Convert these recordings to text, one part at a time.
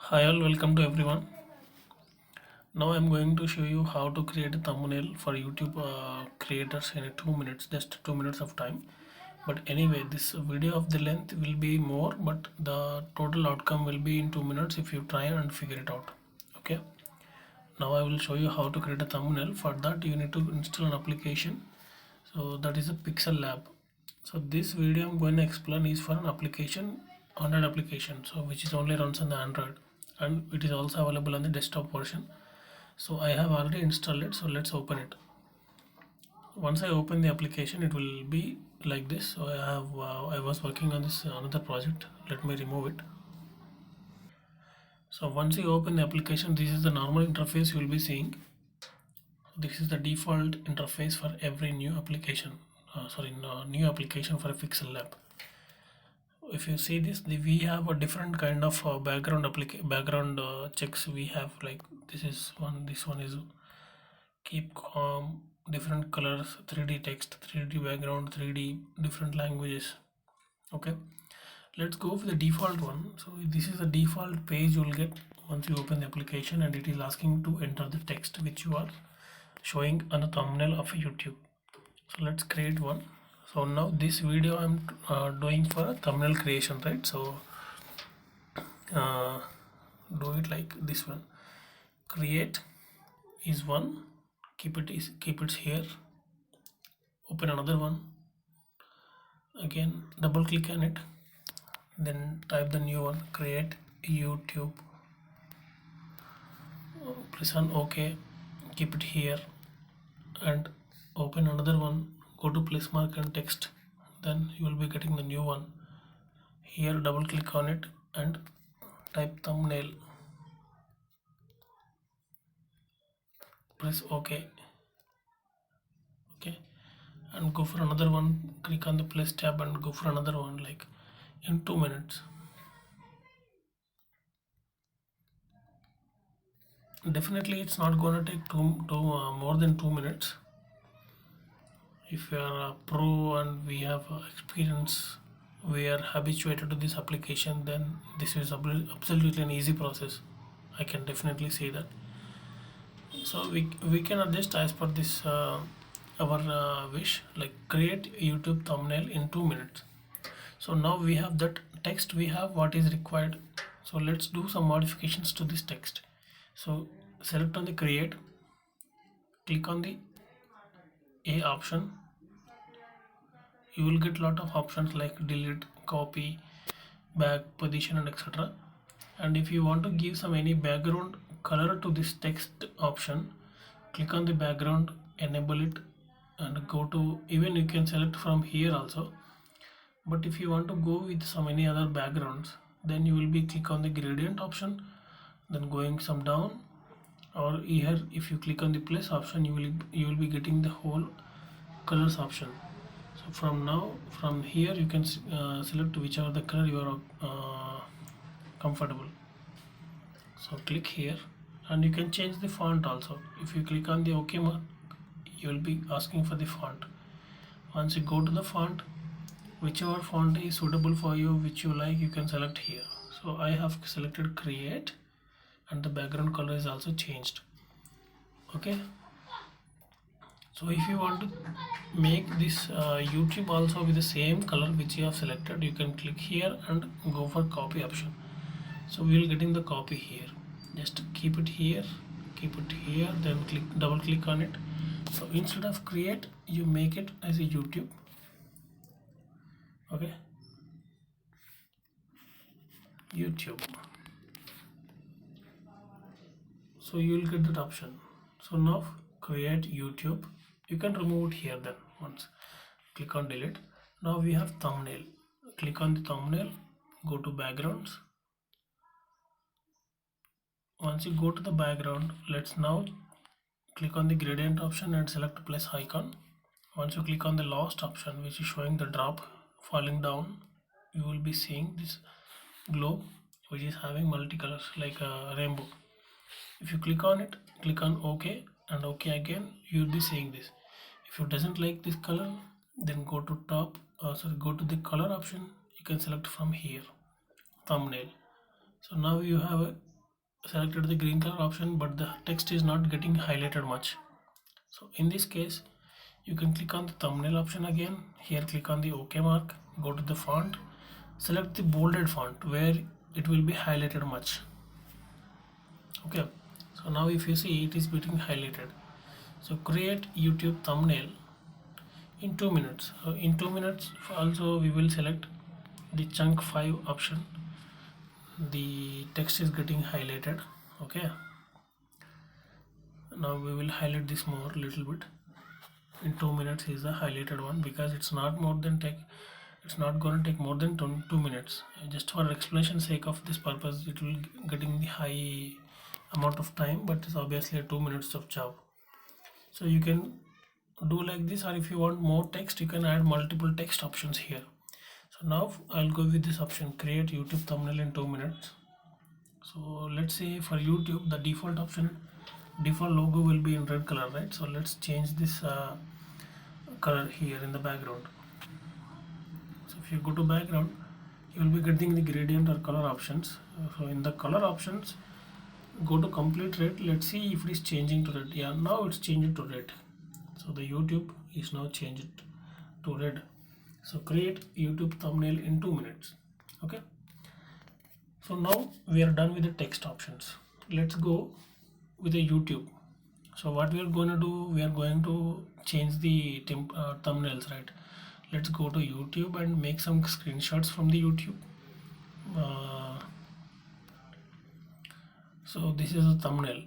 Hi all, welcome to everyone. Now I'm going to show you how to create a thumbnail for YouTube creators in 2 minutes, just 2 minutes of time. But anyway, this video of the length will be more, but the total outcome will be in 2 minutes if you try and figure it out. Okay. Now I will show you how to create a thumbnail. For that, you need to install an application. So that is a Pixel Lab. So this video I'm going to explain is for an application, Android application, so which is only runs on the Android, and it is also available on the desktop version. So I have already installed it, so let's open it. Once I open the application, it will be like this. So I was working on this another project. Let me remove it. So once you open the application, this is the normal interface you will be seeing. This is the default interface for every new application. New application for a Pixel Lab. If you see this, we have a different kind of background checks. We have like this one is keep calm, different colors, 3D text, 3D background, 3D different languages. Okay, let's go for the default one. So this is the default page you will get once you open the application, and it is asking to enter the text which you are showing on the thumbnail of YouTube. So let's create one. So now this video I'm doing for a thumbnail creation, right? So uh, do it like this one. Create is one, keep it here. Open another one, again double click on it, then type the new one, create YouTube. Press on OK, keep it here, and open another one. Go to place mark and text, then you will be getting the new one. Here double click on it and type thumbnail. Press OK. Okay, and go for another one. Click on the plus tab and go for another one, like in 2 minutes. Definitely it's not gonna take more than 2 minutes. If you are a pro and we have experience, we are habituated to this application, then this is absolutely an easy process. I can definitely say that. So we can adjust as per this our wish, like create YouTube thumbnail in 2 minutes. So now we have that text, we have what is required. So let's do some modifications to this text. So select on the create, click on the A option. You will get lot of options like delete, copy, back, position, and etc. And if you want to give some any background color to this text option, click on the background, enable it, and go to, even you can select from here also. But if you want to go with some any other backgrounds, then you will be click on the gradient option, then going some down, or here if you click on the plus option, you will be getting the whole colors option. So from here you can select whichever the color you are comfortable. So click here, and you can change the font also. If you click on the OK mark, you will be asking for the font. Once you go to the font, whichever font is suitable for you, which you like, you can select here. So I have selected create, and the background color is also changed. Okay, so if you want to make this YouTube also with the same color which you have selected, you can click here and go for copy option. So we will getting the copy here. Just keep it here, then double click on it. So instead of create, you make it as a YouTube. Okay, YouTube. So you will get that option. So now create YouTube. You can remove it here, then once click on delete. Now we have thumbnail. Click on the thumbnail, go to backgrounds. Once you go to the background, let's now click on the gradient option and select plus icon. Once you click on the last option, which is showing the drop falling down, you will be seeing this globe which is having multicolors like a rainbow. If you click on it, click on OK and OK again, you will be seeing this. If you doesn't like this color, then go to go to the color option. You can select from here thumbnail. So now you have selected the green color option, but the text is not getting highlighted much. So in this case, you can click on the thumbnail option again. Here click on the OK mark, go to the font, select the bolded font where it will be highlighted much. Okay, so now if you see, it is getting highlighted. So create YouTube thumbnail in 2 minutes. So in 2 minutes also we will select the chunk 5 option. The text is getting highlighted. Okay, now we will highlight this more little bit. In 2 minutes is the highlighted one, because it's not more than it's not going to take more than 2 minutes. Just for explanation sake of this purpose, it will getting the high amount of time, but it's obviously a 2 minutes of job. So you can do like this, or if you want more text, you can add multiple text options here. So now I'll go with this option, create YouTube thumbnail in 2 minutes. So let's say for YouTube, the default logo will be in red color, right? So let's change this color here in the background. So if you go to background, you will be getting the gradient or color options. So in the color options, go to complete red. Let's see if it is changing to red. Yeah, now it's changed to red. So the YouTube is now changed to red. So create YouTube thumbnail in 2 minutes. Okay, so now we are done with the text options. Let's go with the YouTube. So what we are going to do, we are going to change the thumbnails, right? Let's go to YouTube and make some screenshots from the YouTube. So this is a thumbnail.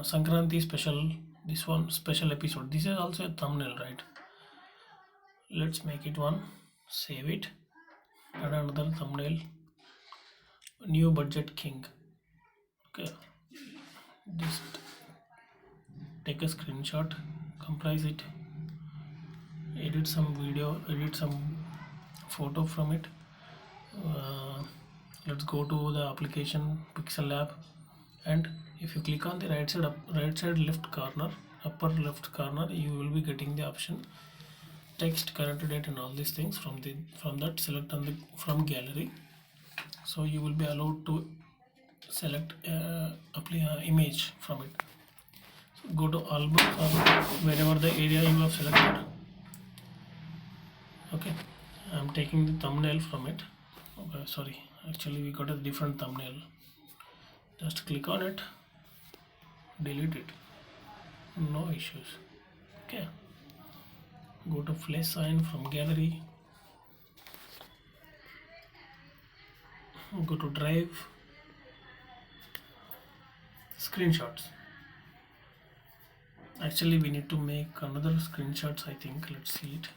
Sankranti special, this one special episode. This is also a thumbnail, right? Let's make it one, save it, add another thumbnail, new budget king. Okay, just take a screenshot, comprise it, edit some video, edit some photo from it. Let's go to the application Pixel Lab, and if you click on the right side left corner, upper left corner, you will be getting the option text, current date, and all these things. From that, select on the from gallery. So you will be allowed to select image from it. So go to album or wherever the area you have selected. Okay, I'm taking the thumbnail from it. Okay, sorry, actually we got a different thumbnail. Just click on it, delete it, no issues. Okay, go to flash sign from gallery, go to drive, screenshots. Actually we need to make another screenshots, I think. Let's see it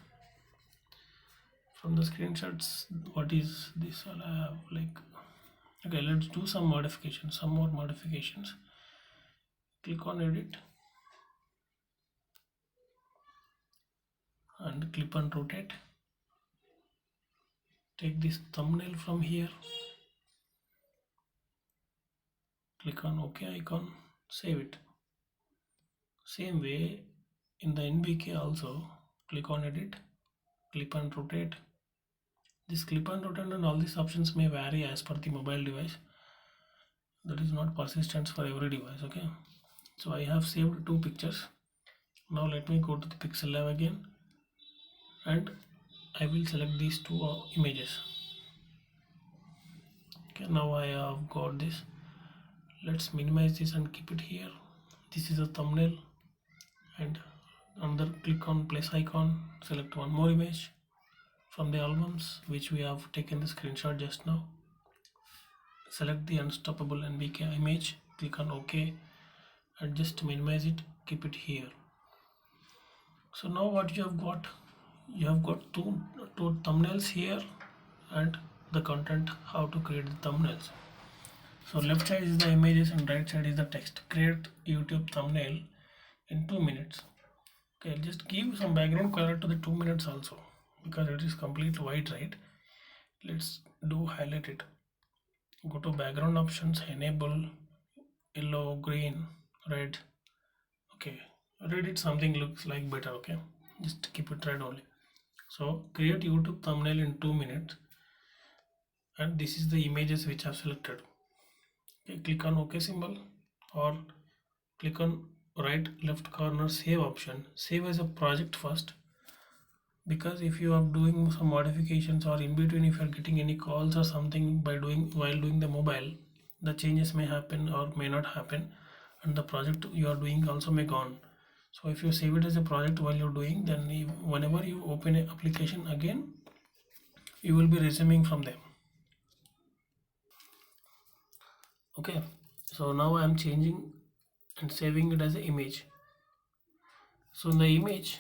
from the screenshots. What is this? I have like, okay, let's do some modifications, some more modifications. Click on edit and clip and rotate. Take this thumbnail from here, click on OK icon, save it. Same way in the NBK also, click on edit, clip and rotate. This clip and rotate and all these options may vary as per the mobile device. That is not persistent for every device. Okay, so I have saved 2 pictures. Now let me go to the Pixel Lab again, and I will select these 2 images. Okay, now I have got this. Let's minimize this and keep it here. This is a thumbnail, and another, click on plus icon, select one more image from the albums which we have taken the screenshot just now. Select the unstoppable NBK image, click on OK, and just minimize it, keep it here. So now what you have got two thumbnails here, and the content, how to create the thumbnails. So left side is the images and right side is the text. Create YouTube thumbnail in 2 minutes. Okay, just give some background color to the 2 minutes also, because it is complete white, right? Let's do highlight it. Go to background options, enable yellow, green, red. Okay, red it something looks like better. Okay, just keep it red only. So create YouTube thumbnail in 2 minutes. and this is the images which I've selected. Okay, click on OK symbol or click on right left corner save option. Save as a project first, because if you are doing some modifications or in between if you are getting any calls or something by doing while doing the mobile, the changes may happen or may not happen, and the project you are doing also may gone. So if you save it as a project while you're doing, then whenever you open an application again, you will be resuming from them. Okay, so now I am changing and saving it as an image. So in the image